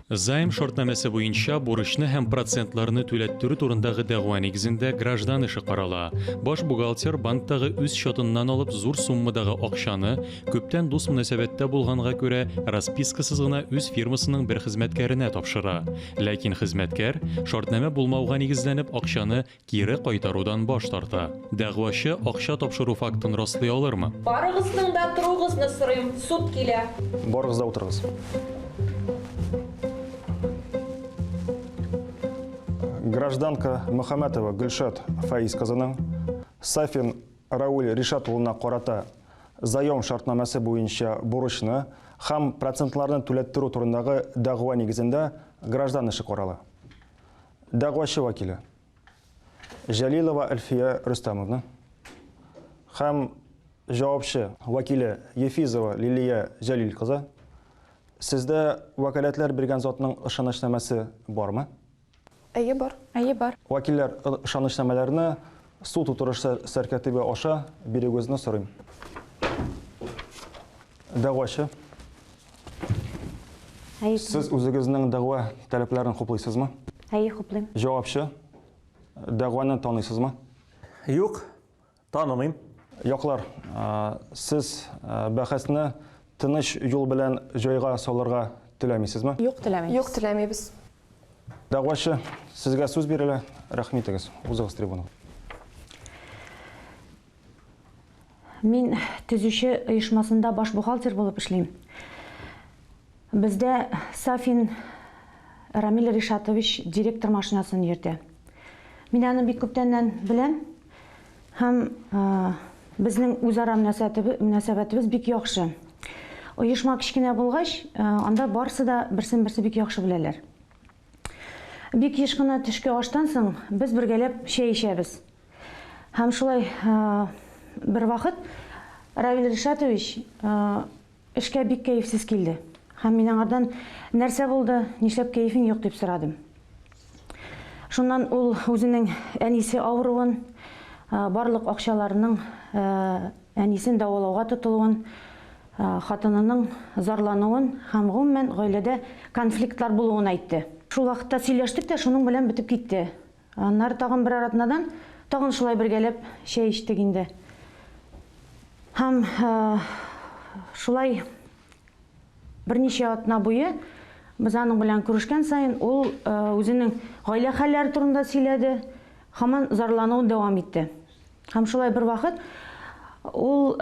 Займ шартнамасы буенча бурычны һәм процентларны түләттерү турындагы дәгъва нигезендә граждан эше карала. Баш бухгалтер банктагы үз счетыннан алып зур суммадагы акчаны күптән дус мөнәсәбәттә булганга күрә распискасыз гына үз фирмасының бер хезмәткәренә тапшыра. Ләкин хезмәткәр шартнама булмауга нигезләнеп акчаны кире кайтарудан баш тарта. Дәгъвачы акча тапшыру фактын раслый алырмы? Барыгызның да туругызны сорыйм, суд килә. Барыгыз да утырыгыз. Гражданка Мөхәммәтова Гөлшат Фаиз кызының Сафин Рауль Ришат улына карата заем шартнамасы буенча бурычны һәм процентларны түләттерү турындагы дәгъва нигезендә граждан эше карала. Дәгъвачы вәкиле Җәлилова Әлфия Рөстәмовна һәм җавапчы вәкиле Ефизова Лилия Җәлил кызы, сездә вәкаләтләр биргән затның ышанычнамасы бармы? Әйе бар. Вәкилләр ышанычнамаларны суд утырышы сәркәтибе аша бирегезне сорыйм. Дәгъвачы, сез үзегезнең дәгъва таләпләрен хуплыйсызмы? Әйе, хуплыйм. Җавапчы, дәгъваны таныйсызмы? Юк, танымыйм. Яклар, сез бәхәсне тыныч юл белән җайга салырга теләмисезме? Юк, теләмим. Юк, теләмибез. Дәгъвачы, сезгә сүз бирелә. Рәхмәт итегез. Узыгыз трибуна. Мин төзүче оешмасында баш бухгалтер булып эшлим. Бездә Сафин Рамил Ришатович директор машинасын йөртә. Мин аны бик күптәннән беләм һәм безнең үзара мөнәсәбәтебез бик яхшы. Оешма кичкенә булгач, анда барысы да берсен-берсе бик яхшы беләләр. Бик еш кына төшке аштан соң без бергәләп чәй эчәбез. Һәм шулай бер вакыт Равил Ришатович эшкә бик кәефсез килде. Һәм мин аңардан нәрсә булды, нишләп кәефең юк дип сорадым. Шуннан ул үзенең әнисе авыруын, барлык акчаларының әнисен дәвалауга тотылуын, хатынының зарлануын һәм гомумән гаиләдә конфликтлар булуын әйтте. Шул вакытта сөйләштек тә шуның белән битеп китте. Аннары тагын бер аратнадан тагын шулай бергәләп чәй эчтек инде. Һәм шулай берничә атна буе без аның белән күрешкән саен ул үзенең гаилә хәлләре турында сөйләде, һаман зарлануын дәвам итте. Һәм шулай бер вакыт ул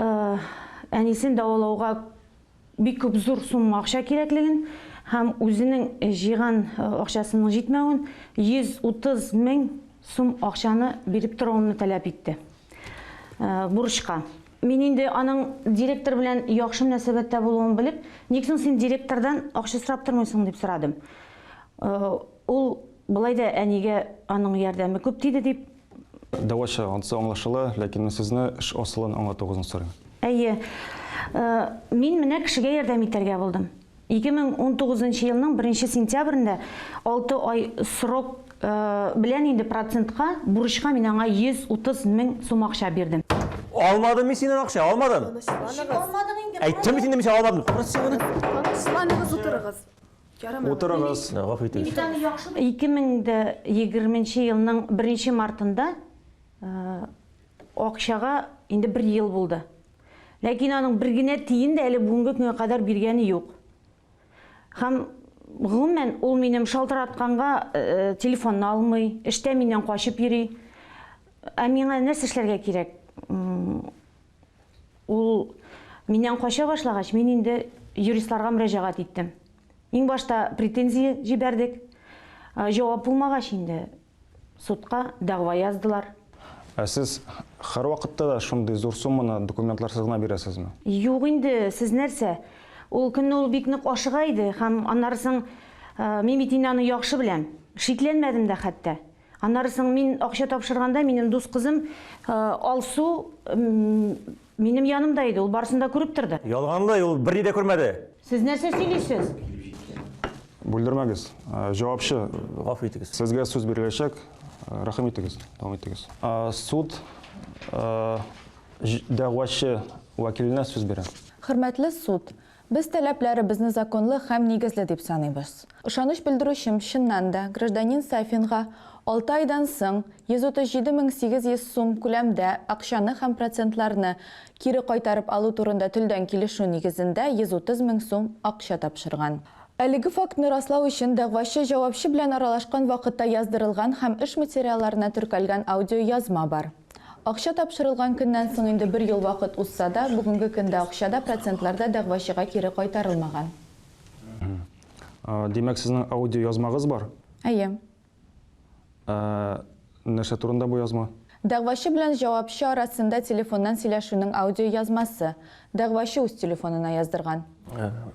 әнисен дәвалауга бик күп зур сумма акча кирәклеген һәм үзенең җыйган акчасының җитмәвен 130 мең сум акчаны биреп торуымны таләп итте. Бурычка. Мин инде аның директор белән яхшы мөнәсәбәттә булуын белеп, ник соң син директордан акча сорап тормыйсың дип сорадым. Ул булай да әнигә аның ярдәме күп тиде дип. Дәгъвачы, анысы аңлашыла, ләкин сезне эш асылын аңлатуыгызны сорыйм. Әйе. Мин менә кешегә ярдәм итәргә булдым. 2019 елның 1 сентябрендә 6 ай срок белән инде процентка бурычка мин аңа 130 мең сум акча бирдем. Алмадым мин синен акча, алмадым. Әйттем мин синен алмадым. Танышланыгыз, утырыгыз. Утырыгыз. Гафу итегез. 2020 елның 1 мартында акчага инде 1 ел булды. Ләкин аның бер генә тиен дә әле бүгенге көнгә кадәр биргәне юк. Һәм гомумән ул минем шалтыратканга телефонны алмый, эштә миннән качып йөри. Миңа нәрсә эшләргә кирәк? Ул миннән кача башлагач, мин инде юристларга мөрәҗәгать иттем. Иң башта претензия җибәрдек. Җавап булмагач инде судка дәгъва яздылар. Сез һәр вакытта да шундый зур сумманы документларсыз гына бирәсезме? Юк инде, сез нәрсә? Ул көнне ул бик нык ашыга иде һәм аннарысын мин бит инде аны яхшы беләм. Шикләнмәдем дә хәтта. Аннарысын мин акча тапшырганда минем дус кызым Алсу минем янымда иде. Ул барысын да күреп торды. Ялганлы, ул берни дә күрмәде. Сез нәрсә сөйлисез? Бүлдермәгез. Җавапчы, Гафу итегез. сезгә сүз биреләчәк. Рәхмәт итегез. Дәвам итегез. Суд дәгъвачы вәкиленә сүз бирә. Хөрмәтле суд, Біз таләпләребезне законлы һәм нигезле дип саныйбыз. Ышаныч белдерүчем чыннан да гражданин Сафинга 6 айдан соң 137,800 сум күләмдә акчаны һәм процентларны кире кайтарып алу турында телдән килешү нигезендә 130,000 сум акча тапшырган. Әлеге фактны раслау өчен дәгъвачы җавапчы белән аралашкан вакытта яздырылган һәм эш материалларына теркәлгән аудио язма бар. Акча тапшырылган көннән соң инде 1 ел вакыт узса да, бүгенге көндә акчада процентларда дәгъвачыга кире кайтарылмаган. Демәк, сезнең аудио язмагыз бар? Әйе. Нәрсә турында бу язма? Дәгъвачы белән җавапчы арасында телефоннан сөйләшүнең аудио язмасы. Дәгъвачы үз телефонына яздырган.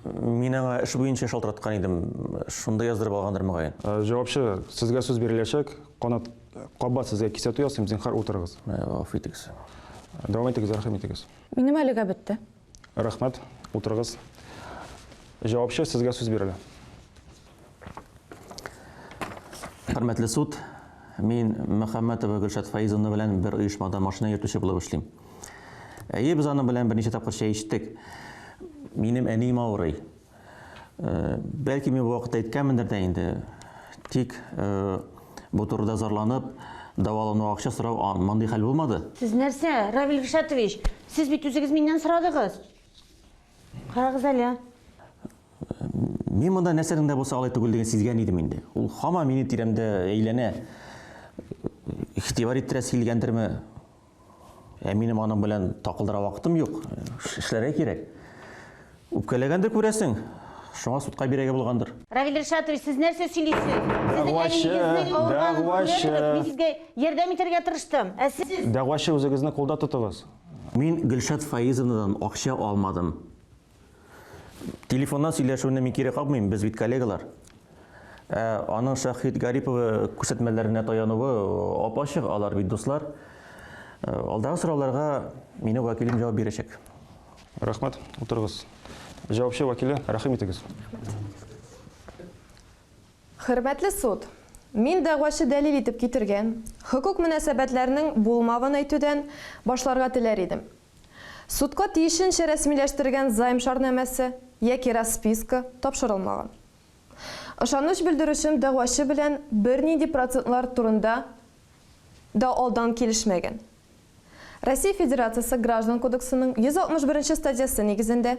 Мин аңа эш буенча шалтыраткан идем. Шунда яздырып алгандыр мөгаен. Җавапчы, сезгә сүз биреләчәк. Кабат сезгә кисәтү ясыйм, зинһар утырыгыз. Аф итегез. Дәвам итегез, рәхмәт итегез. Минем әлегә бетте. Рәхмәт, утырыгыз. Җавапчы, сезгә сүз бирелә. Хөрмәтле суд, мин Мөхәммәтова Гөлшат Фаизовна белән бер оешмада машина йөртүче булып эшлим. Әйе, без аның белән берничә тапкыр чәй эчтек. Минем әнием авырый. Бәлки мин бу вакытта әйткәнмендер дә инде. Тик бу турыда зарланып, давалану акча сорау мондый хәл булмады. Сез нәрсә, Равил Ришатович? Сез бит үзегез миннән сорадыгыз. Карагыз әле. Мин монда нәрсәнең дә булса алай түгел дигән сизгән идем инде. Ул һаман мине тирәмдә әйләнә. Игътибар иттерәсе килгәндерме? Минем аның белән такылдыра вакытым юк. Эшләргә кирәк. Үпкәләгәндер күрәсең. Шуңа судка бирәгә булгандыр. Равил Ришатович, сез нәрсә сөйлисез? Мин сезгә ярдәм итәргә тырыштым. Ә сез Дәгъвачы, үзегезне кулда тотыгыз. Мин Гөлшат Фаизовнадан акча алмадым. Телефоннан сөйләшүне мин кире какмыйм, без бит коллегалар. Аның Шахид Гарипова күрсәтмәләренә таянуы апачык, алар бит дуслар. Алдагы сорауларга минем вәкилем җавап бирәчәк. Рәхмәт, утырыгыз. Җавапчы вәкиле, рәхим итегез. Хөрмәтле суд, мин дәгъвачы дәлил итеп китергән хокук мөнәсәбәтләренең булмавын әйтүдән башларга теләр идем. Судка тиешенчә рәсмиләштергән займ шартнамәсе яки расписка тапшырылмаган. Ышаныч белдерүчем дәгъвачы белән бернинди процентлар турында да алдан килешмәгән. Россия Федерациясы Граждан кодексының 161 статьясы нигезендә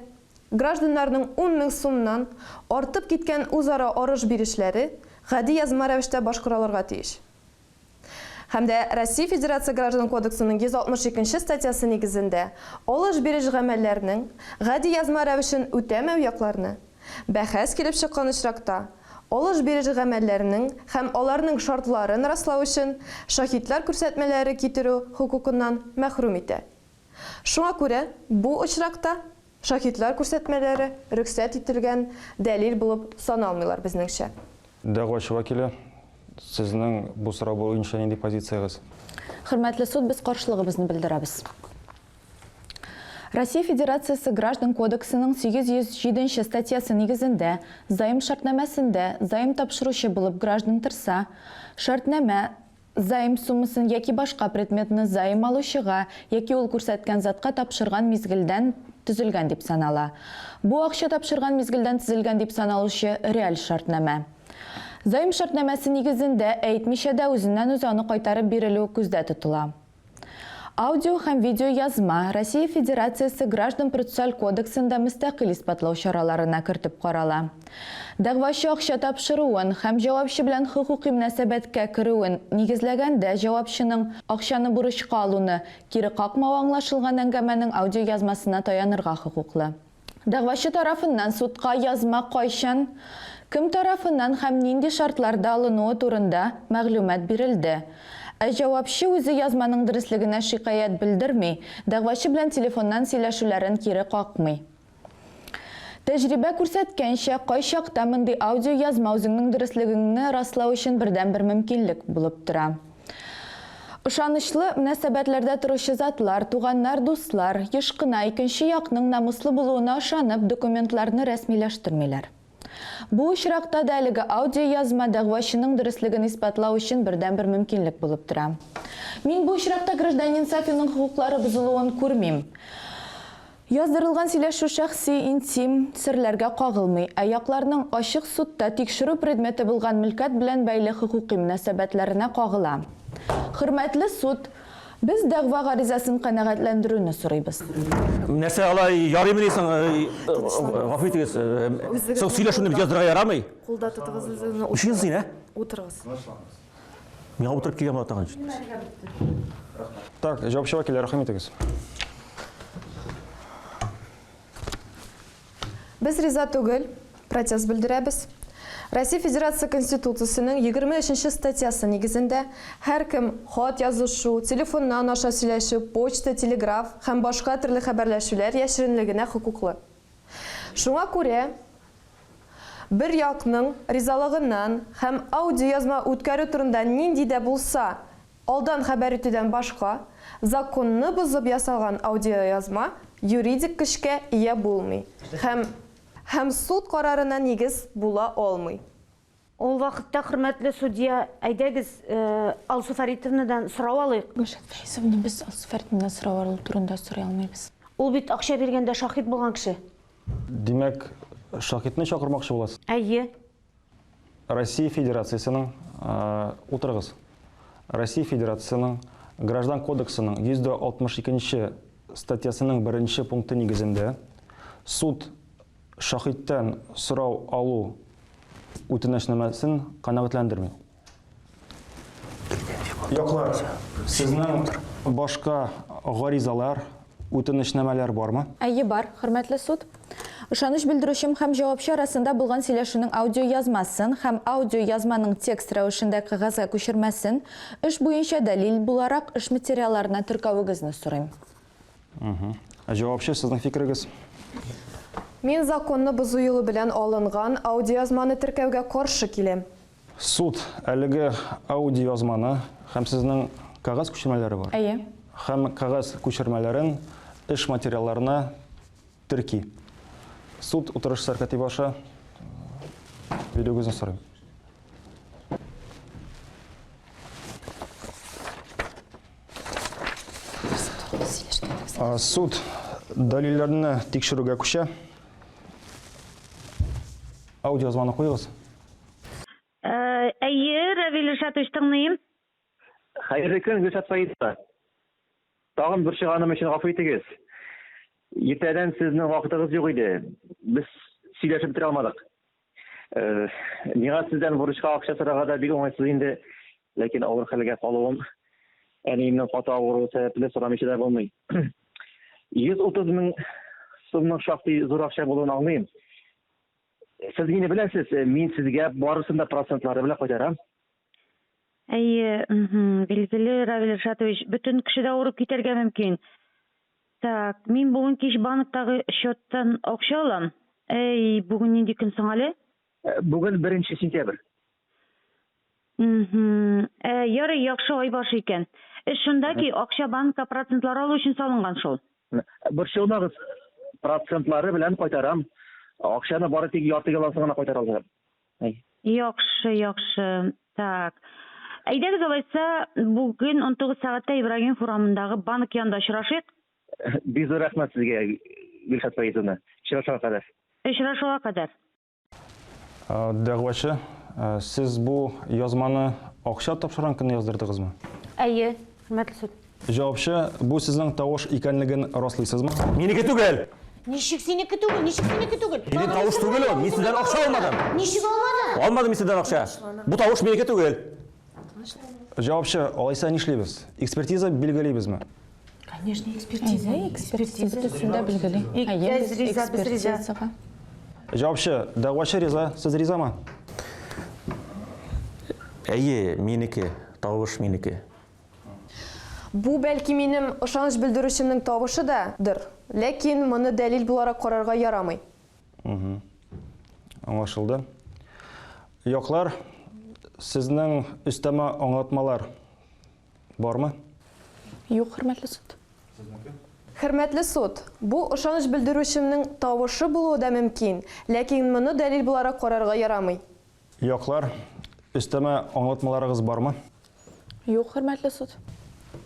гражданнарның 10,000 сумнан артып киткән үзара арыш бирешләре гади язма рәвештә башкарылырга тиеш. Һәм дә Россия Федерация Граждан кодексының 162 статьясы нигезендә алыш биреш гамәлләренең гади язма рәвешен үтәмәү якларны бәхәс килеп чыккан очракта алыш биреш гамәлләренең һәм аларның шартларын раслау өчен шаһитлар күрсәтмәләре китерү хукукыннан мәхрүм итә. Шуңа күрә бу очракта шаһитлар күрсәтмәләре рөхсәт ителгән дәлил булып саналмыйлар безнеңчә. Дәгъвачы вәкиле, сезнең бу сорау буенча нинди позициягыз? Хөрмәтле суд, без каршылыгыбызны белдерәбез. Россия Федерациясы Граждан кодексының 807 статьясы нигезендә займ шартнамәсендә займ тапшыручы булып граждан торса, шартнамә займ суммасын яки башка предметны займ алучыга яки ул күрсәткән затка тапшырган мизгелдән төзелгән дип санала. Бу акча тапшырган мизгелдән төзелгән дип саналучы реаль шартнамә. Займ шартнамәсе нигезендә әйтмичә дә үзеннән-үзе аны кайтарып бирелү күздә тотыла. Аудио һәм видео язма Россия Федерациясы Граждан процессуаль кодексында мөстәкыйль испатлау чараларына кертеп карала. Дәгъвачы акча тапшыруын һәм җавапчы белән хукукый мөнәсәбәткә керүен нигезләгәндә җавапчының акчаны бурычка алуны кире какмау аңлашылган әңгәмәнең аудио язмасына таянырга хокуклы. Дәгъвачы тарафыннан судка язма кайчан, кем тарафыннан һәм нинди шартларда алынуы турында мәгълүмат бирелде. Ә җавапчы үзе язманың дөрестлегенә шикаят белдерми, дәгъвачы белән телефоннан сөйләшүләрен кире какмый. Тәҗрибә күрсәткәнчә, кайчакта мондый аудио язма үзенең дөрестлегенне раслау өчен бердән-бер мөмкинлек булып тора. Ышанычлы мөнәсәбәтләрдә торучы затлар, туганнар, дуслар, еш кына икенче якның намуслы булуына ышанып, документларны рәсмиләштермиләр. Бу очракта да әлеге аудио язма дәгъвачының дөрестлеген испатлау өчен бердән-бер мөмкинлек булып тора. Мин бу очракта гражданин Сафинның хукуклары бозылуын күрмим. Яздырылган сөйләшү шәхси интим серләргә кагылмый. Аякларның ачык судта тикшерү предметы булган мөлкәт белән бәйле хукукый мөнәсәбәтләренә кагыла. Хөрмәтле суд, без дәгъва гаризасын канәгатьләндерүне сорыйбыз. Нәрсә алай ярыймы дисең, гафу итегез. Соң сөйләшүне бит яздырга ярамый. Кулда тотыгыз, Ушыгыз син, утырыгыз. Миңа утырып килгән атаган өчен. Так, җавапчы вәкил, рәхмәт итегез. Без риза түгел, протест белдерәбез. Россия Федерация Конституциясының 23 статьясы нигезендә һәркем хат язышу, телефоннан аша сөйләшү, почта, телеграф һәм башка төрле хәбәрләшүләр яшеренлегенә хокуклы. Шуңа күрә бер якның ризалыгыннан һәм аудиоязма үткәрү турында нинди дә булса алдан хәбәр итүдән башка законны бозып ясалган аудиоязма юридик көчкә ия булмый һәм суд карарына нигез була алмый. Ул вакытта хөрмәтле судья, әйдәгез Алсу Фәритовнадан сорау алыйк. Гөлшат Фәйзовна, без Алсуфәртнен сорау турында сорый алмыйбыз. Ул бит акча биргәндә шаһит булган кеше. Димәк, шаһитне чакырмакчы буласыз. Әйе. Россия Федерациясының утырыгыз. Россия Федерациясының Граждан кодексының 162 статьясының 1 пункты нигезендә суд шаһиттан сорау алу үтенешнамәсен канәгатьләндерми. Яклар, сезнең башка гаризалар, үтенешнамәләр бармы? Әйе бар, хөрмәтле суд. Ышаныч белдерүчем һәм җавапчы арасында булган сөйләшүнең аудиоязмасын һәм аудиоязманың текст рәвешендә кәгазьгә күчермәсен эш буенча дәлил буларак эш материалларына теркәвегезне сорыйм. Җавапчы, сезнең фикерегез? Мин законны бозу юлы белән алынган аудиоязманы теркәүгә каршы киләм. Суд әлеге аудиоязманы һәм сезнең кәгазь күчермәләре бар. Әйе. Һәм кәгазь күчермәләрен эш материалларына терки. Суд утырыш сәркәти башы видеогызны сорыйм. Суд дәлилләрне тикшерүгә күчә. Аудиоязманы куегыз. Әйе, Равил Ришатович, тыңлыйм. Хәерле көн, Гөлшат Фәйзова. Тагын бер чыганым өчен гафу итегез. Иртәдән сезнең вакытыгыз юк иде. Без сөйләшеп бетерә алмадык. Миңа сездән бурычка акча сорарга да бик уңайсыз инде, ләкин авыр хәлгә калуым әниемнең каты авыруы сәбәпле сорамыйча да булмый. 130 мең сумның шактый зур акча булуын аңлыйм. Сез мине беләсез, мин сезгә барысын да процентлары белән кайтарам. Әйе, билгеле, Равил Ришатович, бөтен кеше дә авырып китәргә мөмкин. Так, мин бүген кич банктагы счеттан акча алам. Бүген нинди көн соң әле? Бүген 1 сентябрь. Ярый, яхшы ай башы икән. Шунда ки, акча банкка процентлар алу өчен салынган шул. Борчылмагыз, процентлары белән кайтарам. Акчаны бары тик ярты ялансы гына кайтара алам. Яхшы. Так. Әйдәгез алайса, бүген 19 сәгатьтә Ибрагим урамындагы банк янында очрашыйк. Бик зур рәхмәт сезгә, Гөлшат Фәйзовна. Очрашуга кадәр. Дәгъвачы, сез бу язманы акча тапшырган көнне яздырдыгызмы? Әйе, хөрмәтле суд. Җавапчы, бу сезнең тавыш икәнлеген раслыйсызмы? Минеке түгел. Ничек синеке түгел? Минем тавыш түгел ул. Мин сездән акча алмадым. Ничек алмадың? Алмадым мин сездән акча. Бу тавыш минеке түгел. Җавапчы, алайса нишлибез? Экспертиза билгелибезме? Конечно, экспертиза. Экспертиза төсендә белгели. Әйе, без экспертизага. Җавапчы, дәгъвачы риза, сез ризамы? Әйе, минеке, тавыш минеке. Бу бәлки минем ышаныч белдерүчемнең тавышы дадыр, ләкин моны дәлил буларак карарга ярамый. Аңлашылды. Яклар, сезнең өстәмә аңлатмалар бармы? Юк, хөрмәтле суд. Хөрмәтле суд, бу ышаныч белдерүчемнең тавышы булуы да мөмкин, ләкин моны дәлил буларак карарга ярамый. Яклар, өстәмә аңлатмаларыгыз бармы? Юк, хөрмәтле суд.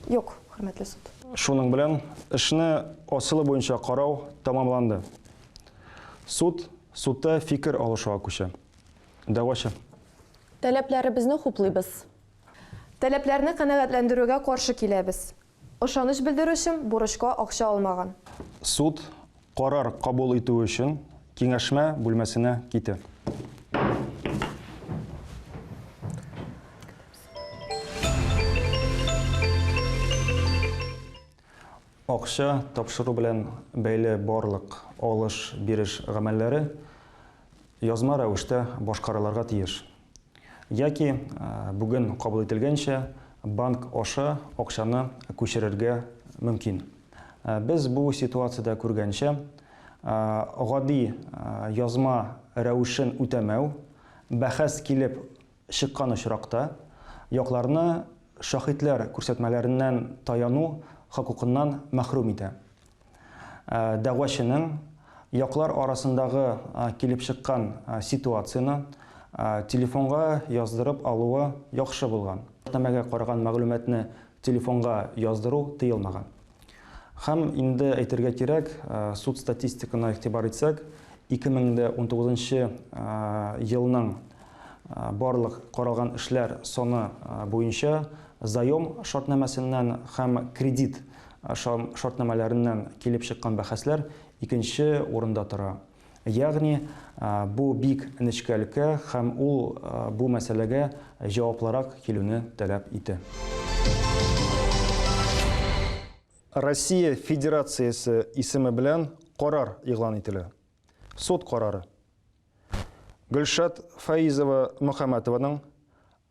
Юк, хөрмәтле суд. Шуның белән эшне асылы буенча карау тамамланды. Судта фикер алышуга күчә. Дәгъвачы. Таләпләребезне хуплыйбыз. Таләпләрне канәгатьләндерүгә каршы киләбез. Ышаныч белдерүчем бурычка акча алмаган. Суд карар кабул итү өчен киңәшмә бүлмәсенә китә. Акча тапшыру белән бәйле барлык алыш-биреш гамәлләре язма рәвештә башкарылырга тиеш. Яки бүген кабул ителгәнчә банк аша акчаны күчерергә мөмкин. Без бу ситуациядә күргәнчә, гади язма рәвешен үтәмәү бәхәс килеп чыккан очракта якларны шаһитлар күрсәтмәләреннән таяну хокукыннан мәхрүм итә. Дәгъвачының яклар арасындагы килеп чыккан ситуацияны телефонга яздырып алуы яхшы булган. Тәмәгә караган мәгълүматны телефонга яздыру тыелмаган. Һәм инде әйтергә кирәк, суд статистиканы игътибар итсәк, 2019 елның барлык каралган эшләр саны буенча заем шартнамәсеннән һәм кредит шартнамәләреннән килеп чыккан бәхәсләр икенче урында тора. Ягъни бу бик нечкәлеккә һәм ул бу мәсьәләгә җаваплырак килүне таләп итә. Россия Федерациясе исеме белән карар игълан ителә. Суд карары. Гөлшат Фаизова Мөхәммәтованың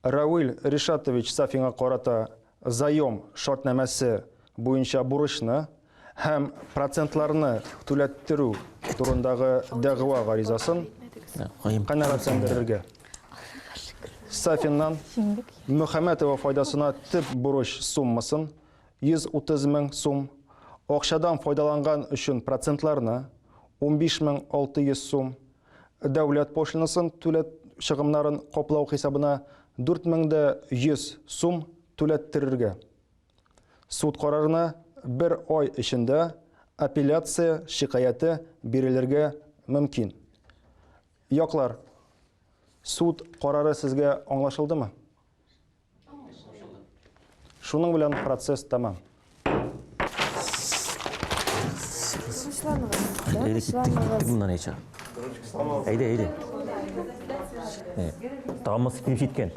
Равил Ришатович Сафинга карата заем шартнамәсе буенча бурычны һәм процентларны түләттерү турындагы дәгъва гаризасын канәгатьләндерергә. Сафиннан Мөхәммәтова файдасына төп бурыч суммасын 130 мең сум, акчадан файдаланган өчен процентларны 15600 сум, дәүләт пошлинасын түләт чыгымнарын каплау хисабына 4100 сум түләттерергә. Суд карарына 1 ай эчендә апелляция шикаяты бирелергә мөмкин. Яклар, суд карары сезгә аңлашылдымы? Шуның белән процесс тамам. Әйдә. Тагын килеп җиткән.